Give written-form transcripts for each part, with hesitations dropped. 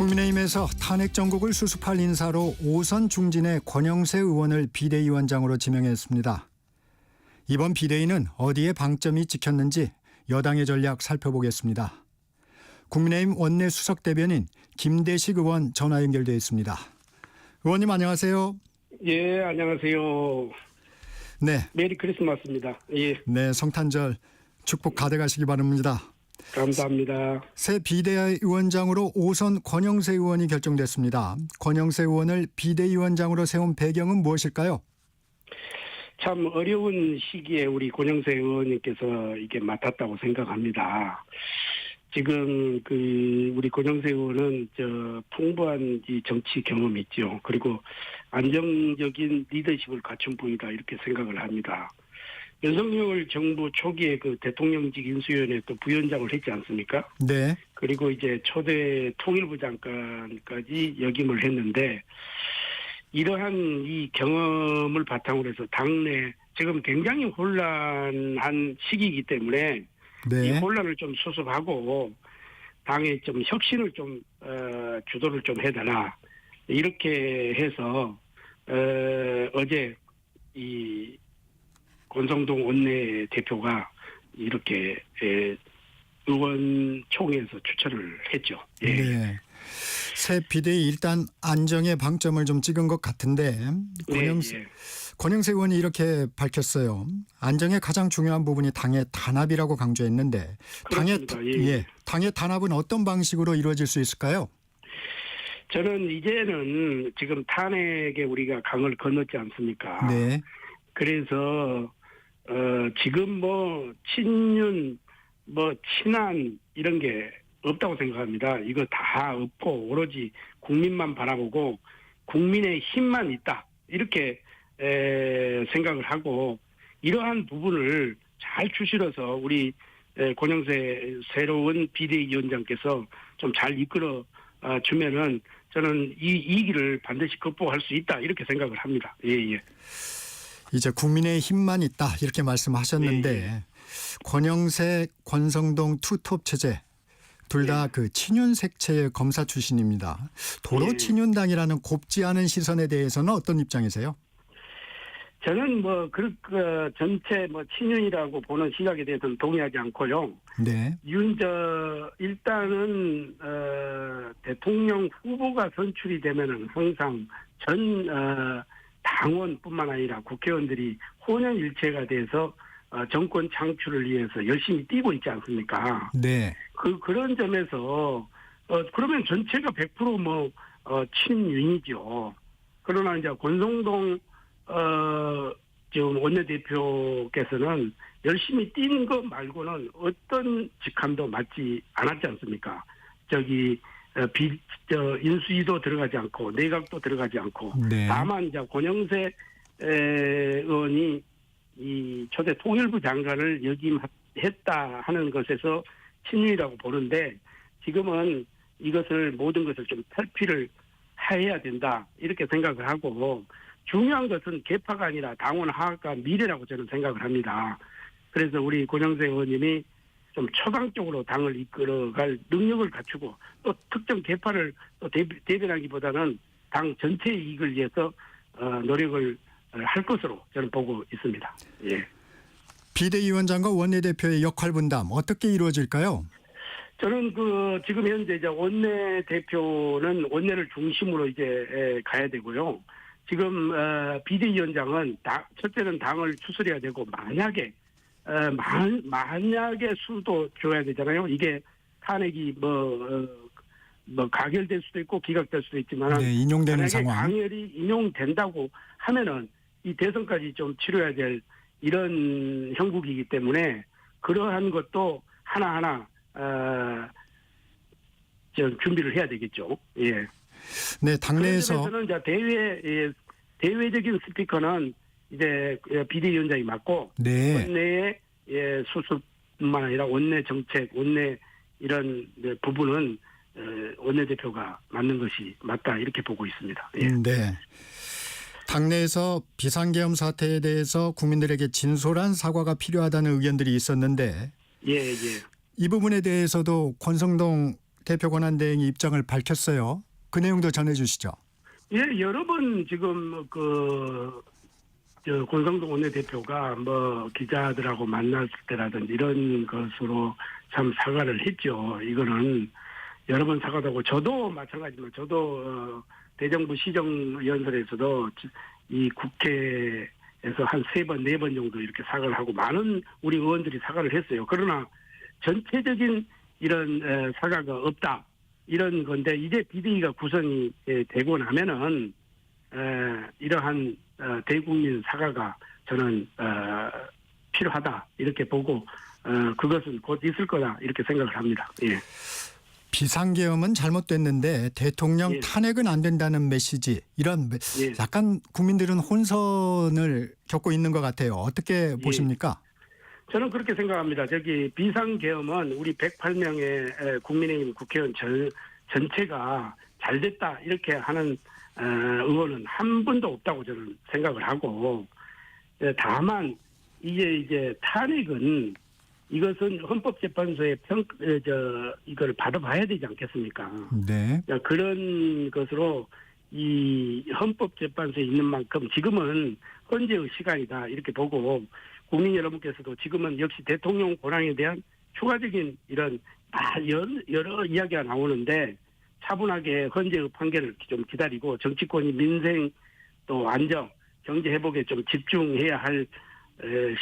국민의힘에서 탄핵 정국을 수습할 인사로 5선 중진의 권영세 의원을 비대위원장으로 지명했습니다. 이번 비대위는 어디에 방점이 찍혔는지 여당의 전략 살펴보겠습니다. 국민의힘 원내 수석대변인 김대식 의원 전화 연결되어 있습니다. 의원님 안녕하세요. 예, 안녕하세요. 네. 메리 크리스마스입니다. 예. 네, 성탄절 축복 가득하시기 바랍니다. 감사합니다. 새 비대위원장으로 5선 권영세 의원이 결정됐습니다. 권영세 의원을 비대위원장으로 세운 배경은 무엇일까요? 참 어려운 시기에 우리 권영세 의원님께서 이게 맡았다고 생각합니다. 지금 우리 권영세 의원은 풍부한 이 정치 경험이 있죠. 그리고 안정적인 리더십을 갖춘 분이다 이렇게 생각을 합니다. 윤석열 정부 초기에 대통령직 인수위원회 또 부위원장을 했지 않습니까? 네. 그리고 이제 초대 통일부 장관까지 역임을 했는데 이러한 이 경험을 바탕으로 해서 당내 지금 굉장히 혼란한 시기이기 때문에 네. 이 혼란을 좀 수습하고 당에 좀 혁신을 좀 주도를 좀 해달라 이렇게 해서 어제 이 권성동 원내대표가 이렇게 의원총회에서 추천을 했죠. 예. 네. 새 비대위 일단 안정의 방점을 좀 찍은 것 같은데 권영세 의원이 이렇게 밝혔어요. 안정의 가장 중요한 부분이 당의 단합이라고 강조했는데 당의 단합은 어떤 방식으로 이루어질 수 있을까요? 저는 이제는 지금 탄핵에 우리가 강을 건넜지 않습니까? 네. 그래서 지금 친윤 친한 이런 게 없다고 생각합니다. 이거 다 없고 오로지 국민만 바라보고 국민의 힘만 있다 이렇게 생각을 하고 이러한 부분을 잘 추실어서 우리 권영세 새로운 비대위원장께서 좀 잘 이끌어 주면은 저는 이 길을 반드시 극복할 수 있다 이렇게 생각을 합니다. 예. 이제 국민의 힘만 있다 이렇게 말씀하셨는데 예. 권영세, 권성동 투톱 체제 둘 다 친윤 색채의 검사 출신입니다. 도로 친윤당이라는 곱지 않은 시선에 대해서는 어떤 입장이세요? 저는 전체 친윤이라고 보는 시각에 대해서는 동의하지 않고요. 네. 일단은 대통령 후보가 선출이 되면은 항상 전 당원뿐만 아니라 국회의원들이 혼연일체가 돼서 정권 창출을 위해서 열심히 뛰고 있지 않습니까? 네. 그런 점에서 그러면 전체가 100% 친윤이죠. 그러나 이제 권성동 지금 원내대표께서는 열심히 뛰는 것 말고는 어떤 직함도 맡지 않았지 않습니까? 인수위도 들어가지 않고 내각도 들어가지 않고 네. 다만 이제 권영세 의원이 이 초대 통일부 장관을 역임했다 하는 것에서 친윤이라고 보는데 지금은 모든 것을 좀 탈피를 해야 된다 이렇게 생각을 하고 중요한 것은 개파가 아니라 당원 하악과 미래라고 저는 생각을 합니다. 그래서 우리 권영세 의원님이 좀 초당적으로 당을 이끌어갈 능력을 갖추고 또 특정 개파를 또 대변하기보다는 당 전체의 이익을 위해서 노력을 할 것으로 저는 보고 있습니다. 예. 비대위원장과 원내대표의 역할 분담 어떻게 이루어질까요? 저는 지금 현재 이제 원내대표는 원내를 중심으로 이제 가야 되고요. 지금 비대위원장은 첫째는 당을 추스려야 되고 만약에 수도 줘야 되잖아요. 이게 탄핵이 가결될 수도 있고 기각될 수도 있지만 네, 인용되는 상황. 강열이 인용된다고 하면은 이 대선까지 좀 치러야 될 이런 형국이기 때문에 그러한 것도 하나하나 준비를 해야 되겠죠. 예. 네, 당내에서 저는 이제 대외적인 스피커는 이제 비대위원장이 맡고 네. 원내의 수습뿐만 아니라 원내 정책, 원내 이런 부분은 원내대표가 맡는 것이 맞다 이렇게 보고 있습니다. 예. 네. 당내에서 비상계엄 사태에 대해서 국민들에게 진솔한 사과가 필요하다는 의견들이 있었는데 예. 이 부분에 대해서도 권성동 대표 권한대행이 입장을 밝혔어요. 그 내용도 전해주시죠. 예, 여러 번 지금 권성동 원내대표가 뭐 기자들하고 만났을 때라든지 이런 것으로 참 사과를 했죠. 이거는 여러 번 사과도 하고 저도 마찬가지지만 저도 대정부 시정연설에서도 이 국회에서 한 3번, 4번 정도 이렇게 사과를 하고 많은 우리 의원들이 사과를 했어요. 그러나 전체적인 이런 사과가 없다. 이런 건데 이제 비대위가 구성이 되고 나면은 이러한 대국민 사과가 저는 필요하다 이렇게 보고 그것은 곧 있을 거다 이렇게 생각을 합니다. 예. 비상계엄은 잘못됐는데 대통령 예. 탄핵은 안 된다는 메시지 이런 예. 약간 국민들은 혼선을 겪고 있는 것 같아요. 어떻게 보십니까? 저는 그렇게 생각합니다. 저기 비상계엄은 우리 108명의 국민의힘 국회의원 전체가 잘 됐다 이렇게 하는 의원은 한 분도 없다고 저는 생각을 하고 다만 이제 탄핵은 이것은 헌법재판소의 이걸 받아봐야 되지 않겠습니까? 네. 그런 것으로 이 헌법재판소에 있는 만큼 지금은 헌재의 시간이다 이렇게 보고 국민 여러분께서도 지금은 역시 대통령 권한에 대한 추가적인 이런 여러 이야기가 나오는데 차분하게 헌재의 판결을 좀 기다리고 정치권이 민생 또 안정 경제 회복에 좀 집중해야 할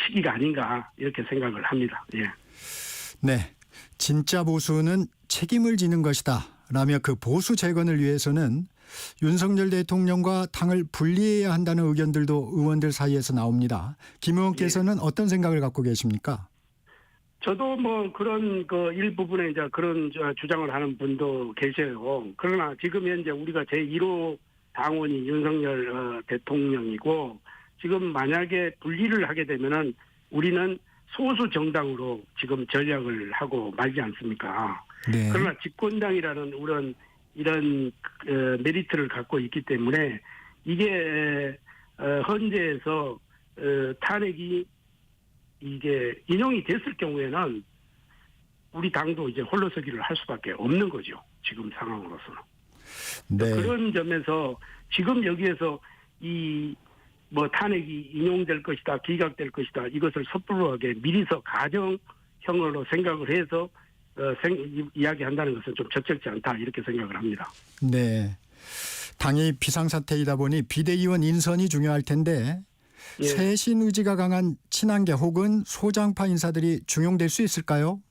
시기가 아닌가 이렇게 생각을 합니다. 예. 네. 진짜 보수는 책임을 지는 것이다. 라며 그 보수 재건을 위해서는 윤석열 대통령과 당을 분리해야 한다는 의견들도 의원들 사이에서 나옵니다. 김 의원께서는 어떤 생각을 갖고 계십니까? 저도 뭐 그런 일부분에 이제 그런 주장을 하는 분도 계셔요. 그러나 지금 현재 우리가 제1호 당원이 윤석열 대통령이고 지금 만약에 분리를 하게 되면은 우리는 소수 정당으로 지금 전략을 하고 말지 않습니까? 네. 그러나 집권당이라는 이런 메리트를 갖고 있기 때문에 이게 헌재에서 탄핵이 이게 인용이 됐을 경우에는 우리 당도 이제 홀로서기를 할 수밖에 없는 거죠. 지금 상황으로서는. 네. 그런 점에서 지금 여기에서 탄핵이 인용될 것이다, 기각될 것이다, 이것을 섣부르하게 미리서 가정형으로 생각을 해서 이야기한다는 것은 좀 적절치 않다 이렇게 생각을 합니다. 네. 당이 비상사태이다 보니 비대위원 인선이 중요할 텐데 예. 새신 의지가 강한 친한계 혹은 소장파 인사들이 중용될 수 있을까요?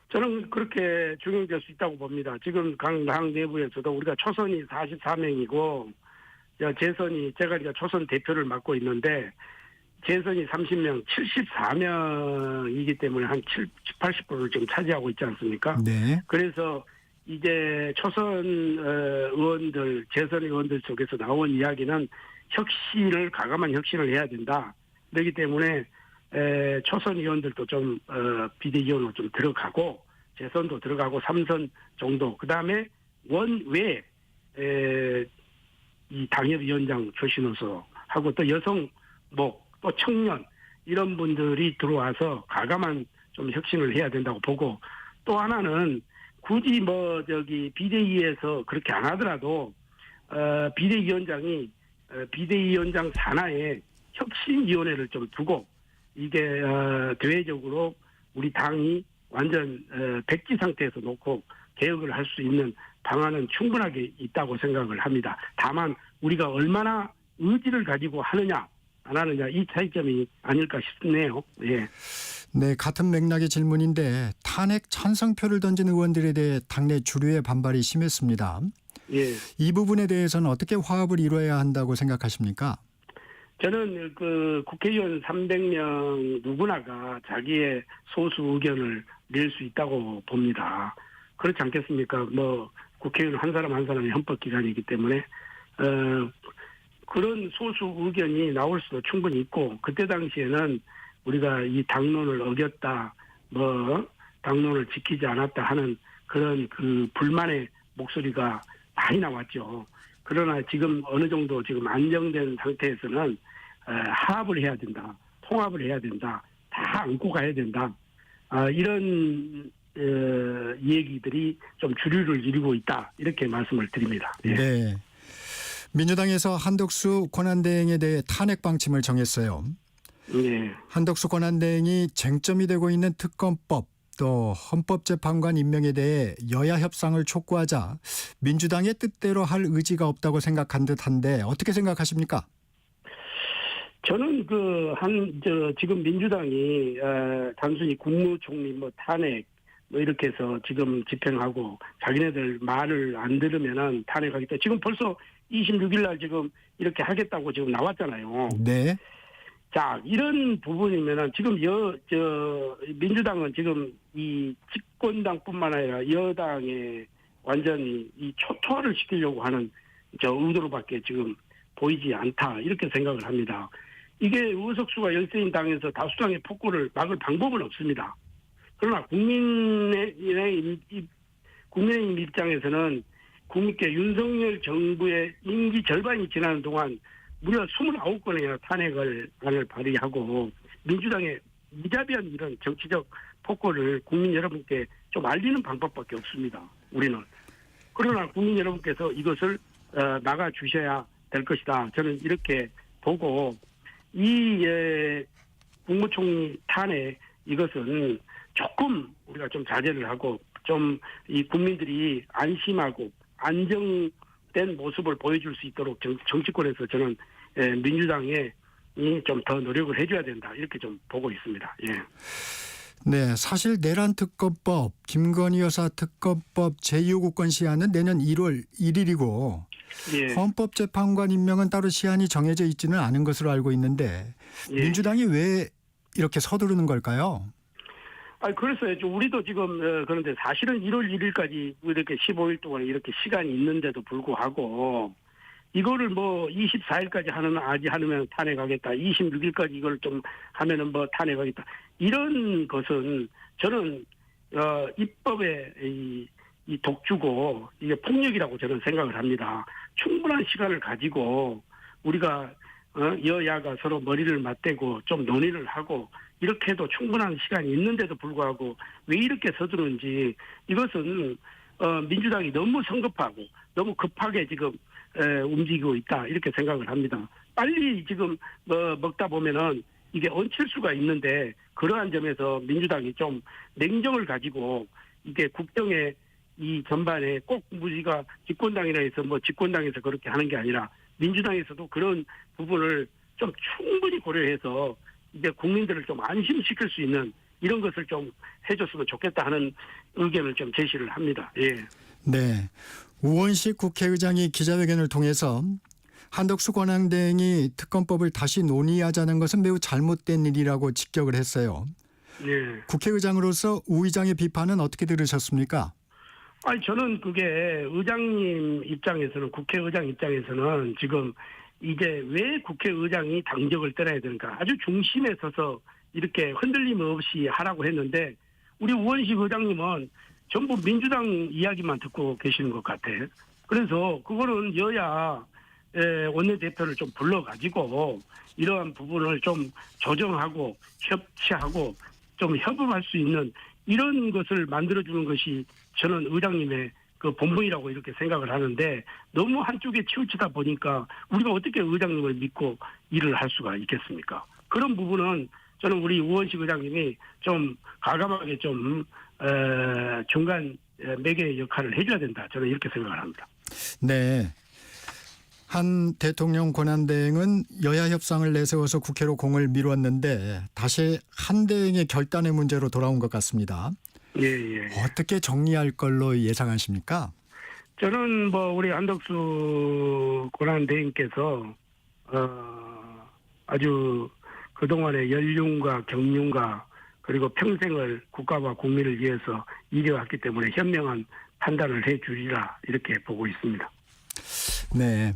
저는 그렇게 중용될 수 있다고 봅니다. 지금 각 당 내부에서도 우리가 초선이 44명이고 제가 초선 대표를 맡고 있는데 재선이 30명, 74명이기 때문에 한 80%를 지금 차지하고 있지 않습니까? 네. 그래서 이제 초선 의원들, 재선 의원들 쪽에서 나온 이야기는 과감한 혁신을 해야 된다. 그렇기 때문에 초선 의원들도 좀 비대위원으로 좀 들어가고 재선도 들어가고 3선 정도. 그다음에 원외 이 당협위원장 출신으로서 하고 또 여성 또 청년 이런 분들이 들어와서 과감한 좀 혁신을 해야 된다고 보고 또 하나는 굳이 비대위에서 그렇게 안 하더라도 비대위원장이 비대위원장 산하에 혁신위원회를 좀 두고 이게 대외적으로 우리 당이 완전 백지 상태에서 놓고 개혁을 할 수 있는 방안은 충분하게 있다고 생각을 합니다. 다만 우리가 얼마나 의지를 가지고 하느냐 안 하느냐 이 차이점이 아닐까 싶네요. 예. 네, 같은 맥락의 질문인데 탄핵 찬성표를 던진 의원들에 대해 당내 주류의 반발이 심했습니다. 예. 이 부분에 대해서는 어떻게 화합을 이루어야 한다고 생각하십니까? 저는 국회의원 300명 누구나가 자기의 소수 의견을 낼 수 있다고 봅니다. 그렇지 않겠습니까? 국회의원 한 사람 한 사람이 헌법기관이기 때문에 그런 소수 의견이 나올 수도 충분히 있고 그때 당시에는 우리가 이 당론을 어겼다, 당론을 지키지 않았다 하는 그런 불만의 목소리가 많이 나왔죠. 그러나 지금 어느 정도 지금 안정된 상태에서는 화합을 해야 된다, 통합을 해야 된다, 다 안고 가야 된다. 이런 얘기들이 좀 주류를 이루고 있다 이렇게 말씀을 드립니다. 예. 네. 민주당에서 한덕수 권한대행에 대해 탄핵 방침을 정했어요. 예. 한덕수 권한대행이 쟁점이 되고 있는 특검법 또 헌법재판관 임명에 대해 여야 협상을 촉구하자 민주당의 뜻대로 할 의지가 없다고 생각한 듯한데 어떻게 생각하십니까? 저는 지금 민주당이 단순히 국무총리 탄핵 이렇게 해서 지금 집행하고 자기네들 말을 안 들으면은 탄핵하겠다. 지금 벌써 26일 날 지금 이렇게 하겠다고 지금 나왔잖아요. 네. 자, 이런 부분이면은 지금 민주당은 지금 이 집권당뿐만 아니라 여당에 완전히 이 초토화를 시키려고 하는 의도로밖에 지금 보이지 않다. 이렇게 생각을 합니다. 이게 의석수가 열세인 당에서 다수당의 폭거를 막을 방법은 없습니다. 그러나 국민의힘 입장에서는 국민께 윤석열 정부의 임기 절반이 지나는 동안 무려 29건의 탄핵안을 발의하고 민주당의 무자비한 이런 정치적 폭거를 국민 여러분께 좀 알리는 방법밖에 없습니다. 우리는. 그러나 국민 여러분께서 이것을 막아주셔야 될 것이다. 저는 이렇게 보고 이 국무총리 탄핵 이것은 조금 우리가 좀 자제를 하고 좀 이 국민들이 안심하고 안정된 모습을 보여줄 수 있도록 정치권에서 저는 민주당에 좀 더 노력을 해줘야 된다 이렇게 좀 보고 있습니다. 예. 네, 사실 내란 특검법, 김건희 여사 특검법 제2호국권 시한은 내년 1월 1일이고 예. 헌법재판관 임명은 따로 시한이 정해져 있지는 않은 것으로 알고 있는데 예. 민주당이 왜 이렇게 서두르는 걸까요? 그랬어요. 우리도 지금 그런데 사실은 1월 1일까지 이렇게 15일 동안 이렇게 시간이 있는데도 불구하고 이거를 24일까지 하면 탄핵하겠다. 26일까지 이걸 좀 하면은 탄핵하겠다. 이런 것은 저는 입법의 이 독주고 이게 폭력이라고 저는 생각을 합니다. 충분한 시간을 가지고 우리가 여야가 서로 머리를 맞대고 좀 논의를 하고 이렇게 해도 충분한 시간이 있는데도 불구하고 왜 이렇게 서두르는지 이것은 민주당이 너무 성급하고 너무 급하게 지금 움직이고 있다 이렇게 생각을 합니다. 빨리 지금 먹다 보면은 이게 얹힐 수가 있는데 그러한 점에서 민주당이 좀 냉정을 가지고 이게 국정의 이 전반에 꼭 우리가 집권당이라 해서 집권당에서 그렇게 하는 게 아니라 민주당에서도 그런 부분을 좀 충분히 고려해서 이제 국민들을 좀 안심시킬 수 있는 이런 것을 좀 해줬으면 좋겠다 하는 의견을 좀 제시를 합니다. 예. 네. 우원식 국회의장이 기자회견을 통해서 한덕수 권한대행이 특검법을 다시 논의하자는 것은 매우 잘못된 일이라고 직격을 했어요. 예. 국회의장으로서 우 의장의 비판은 어떻게 들으셨습니까? 저는 그게 의장님 입장에서는 국회의장 입장에서는 지금 이제 왜 국회의장이 당적을 떠나야 되는가 아주 중심에 서서 이렇게 흔들림 없이 하라고 했는데 우리 우원식 의장님은 전부 민주당 이야기만 듣고 계시는 것 같아요. 그래서 그거는 여야 원내대표를 좀 불러가지고 이러한 부분을 좀 조정하고 협치하고 좀 협업할 수 있는 이런 것을 만들어주는 것이 저는 의장님의 그 본분이라고 이렇게 생각을 하는데 너무 한쪽에 치우치다 보니까 우리가 어떻게 의장님을 믿고 일을 할 수가 있겠습니까? 그런 부분은 저는 우리 우원식 의장님이 좀 과감하게 좀 중간 매개 역할을 해줘야 된다. 저는 이렇게 생각을 합니다. 네. 한 대통령 권한대행은 여야 협상을 내세워서 국회로 공을 미뤘는데 다시 한 대행의 결단의 문제로 돌아온 것 같습니다. 예. 어떻게 정리할 걸로 예상하십니까? 저는 우리 한덕수 권한대행께서 아주 그동안의 연륜과 경륜과 그리고 평생을 국가와 국민을 위해서 일해왔기 때문에 현명한 판단을 해주리라 이렇게 보고 있습니다. 네.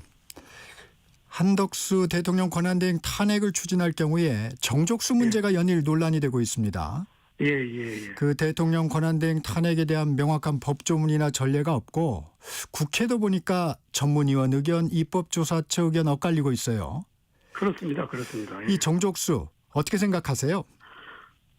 한덕수 대통령 권한대행 탄핵을 추진할 경우에 정족수 문제가 연일 논란이 되고 있습니다. 예. 그 대통령 권한대행 탄핵에 대한 명확한 법조문이나 전례가 없고 국회도 보니까 전문위원 의견, 입법조사처 의견 엇갈리고 있어요. 그렇습니다. 예. 이 정족수 어떻게 생각하세요?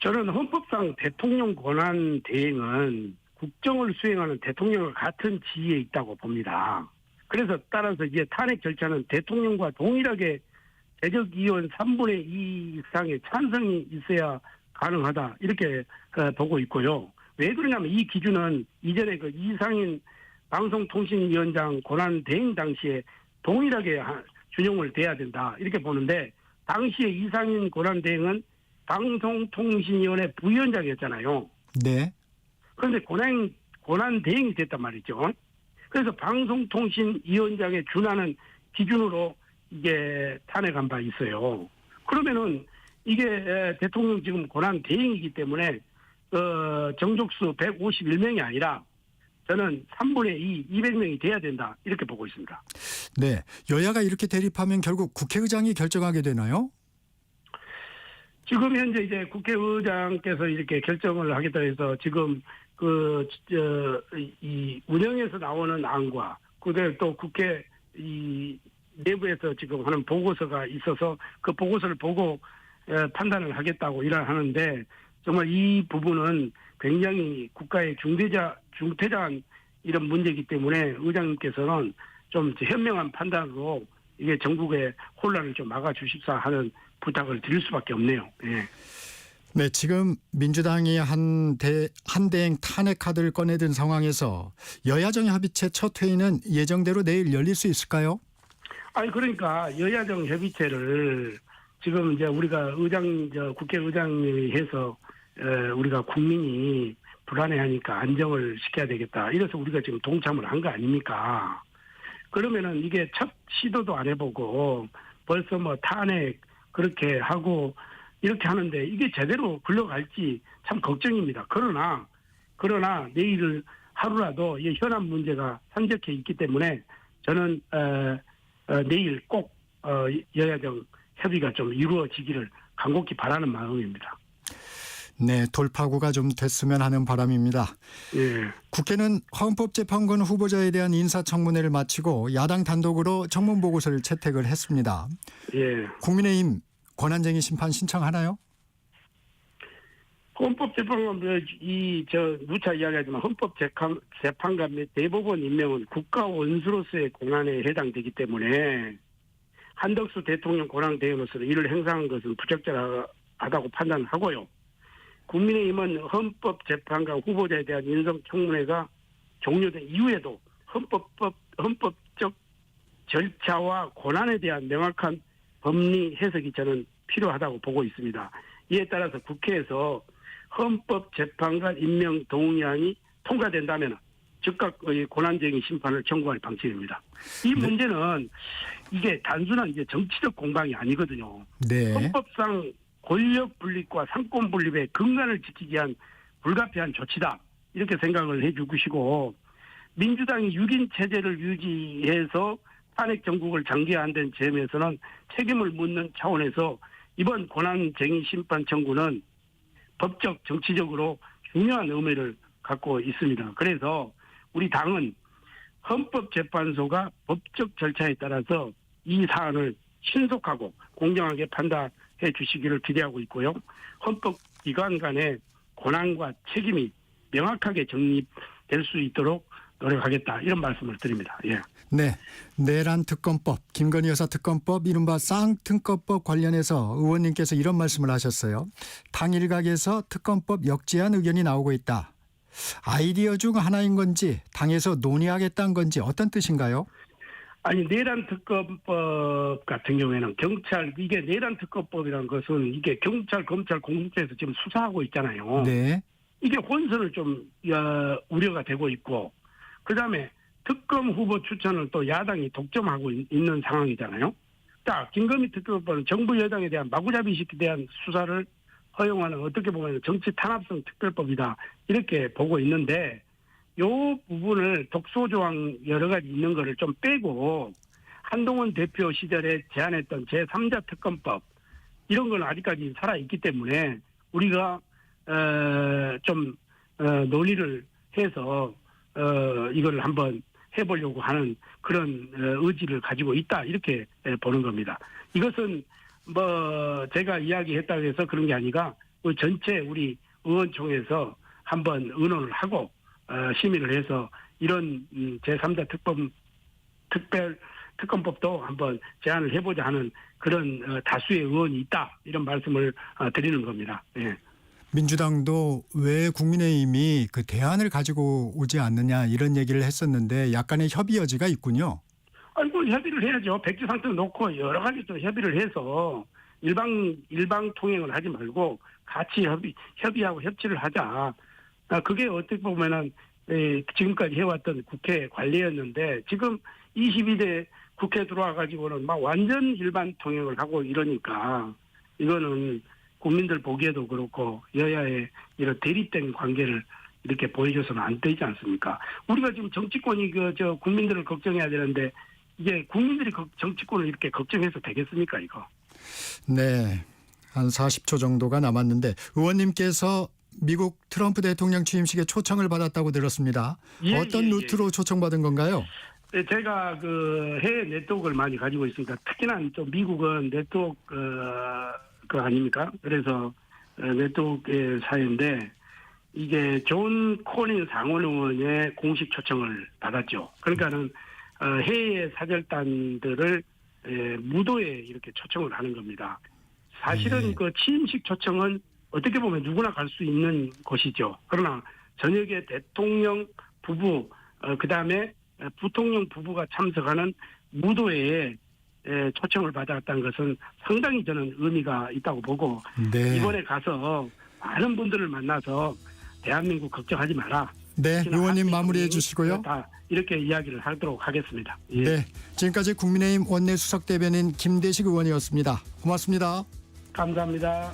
저는 헌법상 대통령 권한 대행은 국정을 수행하는 대통령과 같은 지위에 있다고 봅니다. 그래서 따라서 이제 탄핵 절차는 대통령과 동일하게 재적위원 3분의 2 이상의 찬성이 있어야 가능하다 이렇게 보고 있고요. 왜 그러냐면 이 기준은 이전에 그 이상인 방송통신위원장 권한 대행 당시에 동일하게 준용을 돼야 된다 이렇게 보는데 당시에 이상인 권한 대행은 방송통신위원회 부위원장이었잖아요. 네. 그런데 권한 대행이 됐단 말이죠. 그래서 방송통신위원장에 준하는 기준으로 이게 탄핵한 바 있어요. 그러면은 이게 대통령 지금 권한 대행이기 때문에 정족수 151명이 아니라 저는 3분의 2, 200명이 돼야 된다 이렇게 보고 있습니다. 네. 여야가 이렇게 대립하면 결국 국회의장이 결정하게 되나요? 지금 현재 이제 국회의장께서 이렇게 결정을 하겠다 해서 지금 이 운영에서 나오는 안과 그다음에 또 국회 이 내부에서 지금 하는 보고서가 있어서 그 보고서를 보고 판단을 하겠다고 일을 하는데 정말 이 부분은 굉장히 국가의 중대한 이런 문제이기 때문에 의장님께서는 좀 현명한 판단으로 이게 전국의 혼란을 좀 막아주십사 하는 부탁을 드릴 수밖에 없네요. 예. 네, 지금 민주당이 한 대행 탄핵 카드를 꺼내든 상황에서 여야정 협의체 첫 회의는 예정대로 내일 열릴 수 있을까요? 아니 그러니까 여야정 협의체를 지금 이제 우리가 국회의장이 해서 우리가 국민이 불안해하니까 안정을 시켜야 되겠다. 이래서 우리가 지금 동참을 한 거 아닙니까? 그러면은 이게 첫 시도도 안 해보고 벌써 뭐 탄핵 그렇게 하고 이렇게 하는데 이게 제대로 굴러갈지 참 걱정입니다. 그러나 내일 하루라도 이 현안 문제가 산적해 있기 때문에 저는 내일 꼭 여야정 협의가 좀 이루어지기를 간곡히 바라는 마음입니다. 네, 돌파구가 좀 됐으면 하는 바람입니다. 예. 국회는 헌법재판관 후보자에 대한 인사청문회를 마치고 야당 단독으로 청문보고서를 채택을 했습니다. 예. 국민의힘 권한쟁의 심판 신청하나요? 헌법재판관 누차 이야기하지만 헌법재판관 및 대법원 임명은 국가 원수로서의 권한에 해당되기 때문에 한덕수 대통령 권한 대행으로서 이를 행사한 것은 부적절하다고 판단하고요. 국민의힘은 헌법재판관 후보자에 대한 인사청문회가 종료된 이후에도 헌법적 절차와 권한에 대한 명확한 법리 해석이 저는 필요하다고 보고 있습니다. 이에 따라서 국회에서 헌법재판관 임명 동의안이 통과된다면 즉각 권한쟁의 심판을 청구할 방침입니다. 이 문제는 이게 단순한 이제 정치적 공방이 아니거든요. 네. 헌법상 권력 분립과 상권 분립의 근간을 지키기 위한 불가피한 조치다. 이렇게 생각을 해 주시고 민주당이 6인 체제를 유지해서 탄핵 정국을 장기화한 된 점에서는 책임을 묻는 차원에서 이번 권한쟁의 심판 청구는 법적 정치적으로 중요한 의미를 갖고 있습니다. 그래서 우리 당은 헌법재판소가 법적 절차에 따라서 이 사안을 신속하고 공정하게 판단해 주시기를 기대하고 있고요. 헌법기관 간의 권한과 책임이 명확하게 정립될 수 있도록 노력하겠다 이런 말씀을 드립니다. 예. 네, 내란 특검법, 김건희 여사 특검법, 이른바 쌍특검법 관련해서 의원님께서 이런 말씀을 하셨어요. 당 일각에서 특검법 역제한 의견이 나오고 있다. 아이디어 중 하나인 건지 당에서 논의하겠다는 건지 어떤 뜻인가요? 아니 내란 특검법 같은 경우에는 이게 내란 특검법이라는 것은 이게 경찰, 검찰, 공수처에서 지금 수사하고 있잖아요. 네. 이게 혼선을 좀 우려가 되고 있고 그다음에 특검 후보 추천을 또 야당이 독점하고 있는 상황이잖아요. 자, 김건희 특검법은 정부 여당에 대한 마구잡이식에 대한 수사를 허용하는 어떻게 보면 정치 탄압성 특별법이다 이렇게 보고 있는데 이 부분을 독소조항 여러 가지 있는 거를 좀 빼고 한동훈 대표 시절에 제안했던 제3자 특검법 이런 건 아직까지 살아있기 때문에 우리가 좀 논의를 해서 이걸 한번 해보려고 하는 그런 의지를 가지고 있다 이렇게 보는 겁니다. 이것은 뭐 제가 이야기했다고 해서 그런 게 아니라 전체 우리 의원총회에서 한번 의논을 하고 심의를 해서 이런 제3자 특검법도 한번 제안을 해보자 하는 그런 다수의 의원이 있다 이런 말씀을 드리는 겁니다. 예. 민주당도 왜 국민의힘이 그 대안을 가지고 오지 않느냐 이런 얘기를 했었는데 약간의 협의 여지가 있군요. 아이고 협의를 해야죠. 백지 상태를 놓고 여러 가지 또 협의를 해서 일방 통행을 하지 말고 같이 협의하고 협치를 하자. 그게 어떻게 보면은 지금까지 해왔던 국회 관례였는데 지금 22대 국회 들어와 가지고는 막 완전 일반 통행을 하고 이러니까 이거는 국민들 보기에도 그렇고 여야의 이런 대립된 관계를 이렇게 보여줘서는 안 되지 않습니까? 우리가 지금 정치권이 국민들을 걱정해야 되는데 이게 국민들이 정치권을 이렇게 걱정해서 되겠습니까 이거? 네. 한 40초 정도가 남았는데 의원님께서 미국 트럼프 대통령 취임식에 초청을 받았다고 들었습니다. 어떤 루트로 초청받은 건가요? 네, 제가 그 해외 네트워크를 많이 가지고 있습니다. 특히나 또 미국은 네트워크 그 아닙니까? 그래서 네트워크의 사회인데 이게 존 콜린 상원 의원의 공식 초청을 받았죠. 그러니까는 해외 사절단들을 무도에 이렇게 초청을 하는 겁니다. 사실은 그 취임식 초청은 어떻게 보면 누구나 갈 수 있는 곳이죠. 그러나 저녁에 대통령 부부 그다음에 부통령 부부가 참석하는 무도회에 초청을 받았다는 것은 상당히 저는 의미가 있다고 보고 네. 이번에 가서 많은 분들을 만나서 대한민국 걱정하지 마라. 네, 의원님 마무리해 주시고요. 다 이렇게 이야기를 하도록 하겠습니다. 예. 네, 지금까지 국민의힘 원내수석대변인 김대식 의원이었습니다. 고맙습니다. 감사합니다.